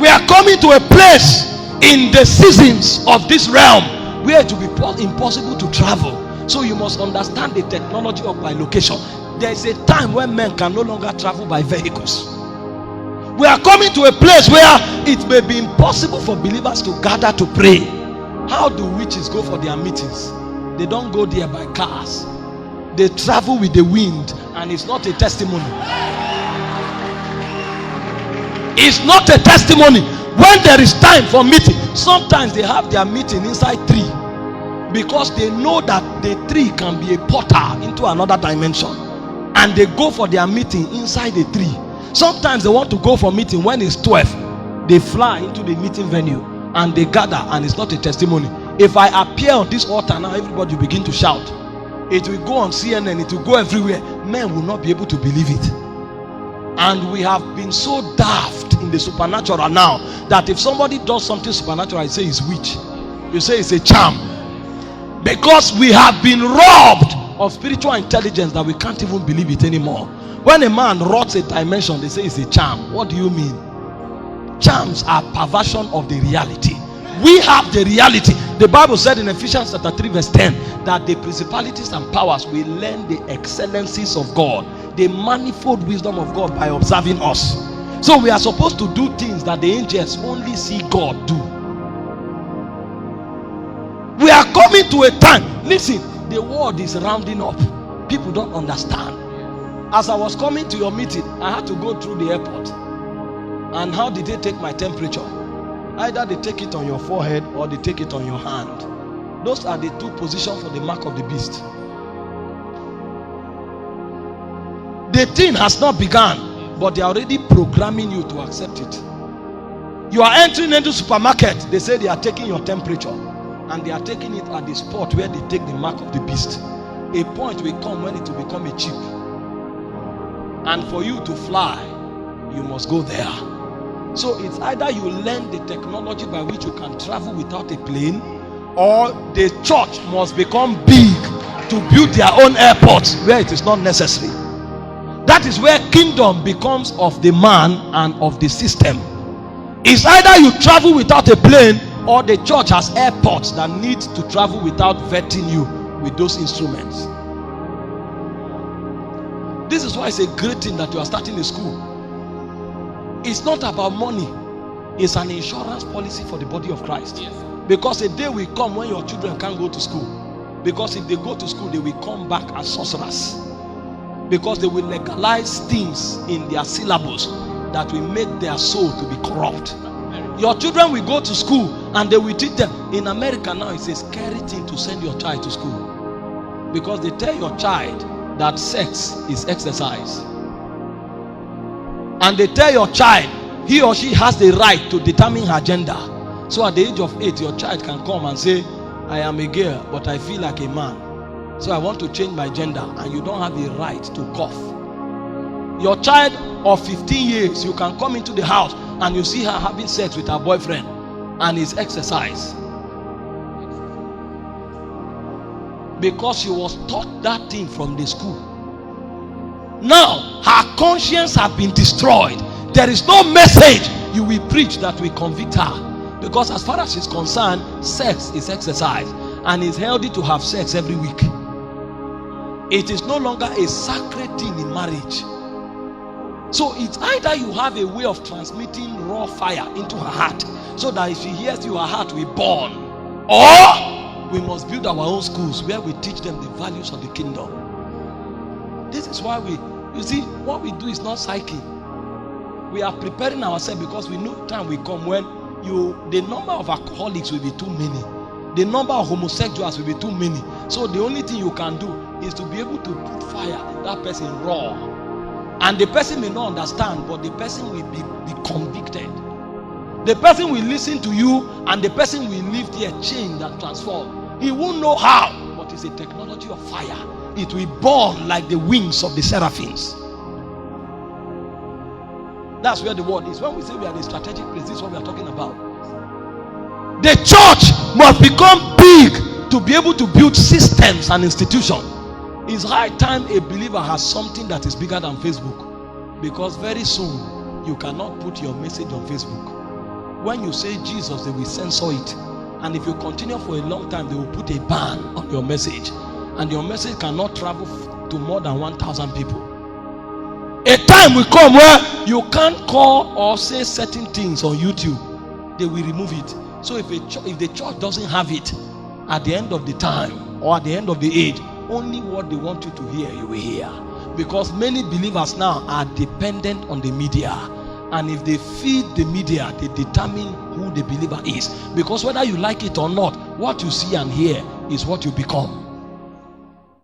We are coming to a place in the seasons of this realm where it will be impossible to travel. So you must understand the technology of bilocation. There is a time when men can no longer travel by vehicles. We are coming to a place where it may be impossible for believers to gather to pray. How do witches go for their meetings? They don't go there by cars. They travel with the wind, and it's not a testimony. It's not a testimony. When there is time for meeting, sometimes they have their meeting inside tree, because they know that the tree can be a portal into another dimension, and they go for their meeting inside the tree. Sometimes they want to go for meeting when it's 12. They fly into the meeting venue and they gather, and it's not a testimony. If I appear on this altar now, everybody will begin to shout. It will go on CNN, it will go everywhere. Men will not be able to believe it. And we have been so daft in the supernatural now that if somebody does something supernatural, I say it's witch. You say it's a charm. Because we have been robbed of spiritual intelligence that we can't even believe it anymore. When a man rots a dimension, they say it's a charm. What do you mean? Charms are perversion of the reality. We have the reality. The Bible said in Ephesians chapter 3 verse 10 that the principalities and powers will learn the excellencies of God, the manifold wisdom of God, by observing us. So we are supposed to do things that the angels only see God do. We are coming to a time. Listen, the world is rounding up. People don't understand. As I was coming to your meeting, I had to go through the airport. And how did they take my temperature? Either they take it on your forehead or they take it on your hand. Those are the two positions for the mark of the beast. The thing has not begun, but they are already programming you to accept it. You are entering into supermarket, they say they are taking your temperature, and they are taking it at the spot where they take the mark of the beast. A point will come when it will become a chip. And for you to fly, you must go there. So it's either you learn the technology by which you can travel without a plane, or the church must become big to build their own airports where it is not necessary. That is where kingdom becomes of the man and of the system. It's either you travel without a plane, or the church has airports that need to travel without vetting you with those instruments. This is why it's a great thing that you are starting a school. It's not about money. It's an insurance policy for the body of Christ. Yes. Because a day will come when your children can't go to school. Because if they go to school, they will come back as sorcerers. Because they will legalize things in their syllabus that will make their soul to be corrupt. Your children will go to school and they will teach them. In America now, it's a scary thing to send your child to school. Because they tell your child that sex is exercise. And they tell your child he or she has the right to determine her gender. So at the age of 8, your child can come and say, I am a girl, but I feel like a man. So I want to change my gender. And you don't have the right to cough. Your child of 15 years, you can come into the house and you see her having sex with her boyfriend, and it's exercise. Because she was taught that thing from the school. Now her conscience has been destroyed. There is no message you will preach that will convict her, because as far as she's concerned, sex is exercise, and it's healthy to have sex every week. It is no longer a sacred thing in marriage. So it's either you have a way of transmitting raw fire into her heart, so that if she hears you, her heart will burn, or we must build our own schools where we teach them the values of the kingdom. This is why you see, what we do is not psyche. We are preparing ourselves because we know time will come when the number of alcoholics will be too many. The number of homosexuals will be too many. So the only thing you can do is to be able to put fire in that person raw. And the person may not understand, but the person will be convicted. The person will listen to you, and the person will live their chain that transform. He won't know how, but it's a technology of fire. It will burn like the wings of the seraphims. That's where the word is. When we say we are the strategic place, this is what we are talking about. The church must become big to be able to build systems and institutions. It's high time a believer has something that is bigger than Facebook, because very soon you cannot put your message on Facebook. when you say Jesus, they will censor it. And if you continue for a long time, they will put a ban on your message. And your message cannot travel to more than 1,000 people. A time will come where you can't call or say certain things on YouTube. They will remove it. So if the church doesn't have it, at the end of the time or at the end of the age, only what they want you to hear, you will hear. Because many believers now are dependent on the media. And if they feed the media, they determine who the believer is. Because whether you like it or not, what you see and hear is what you become.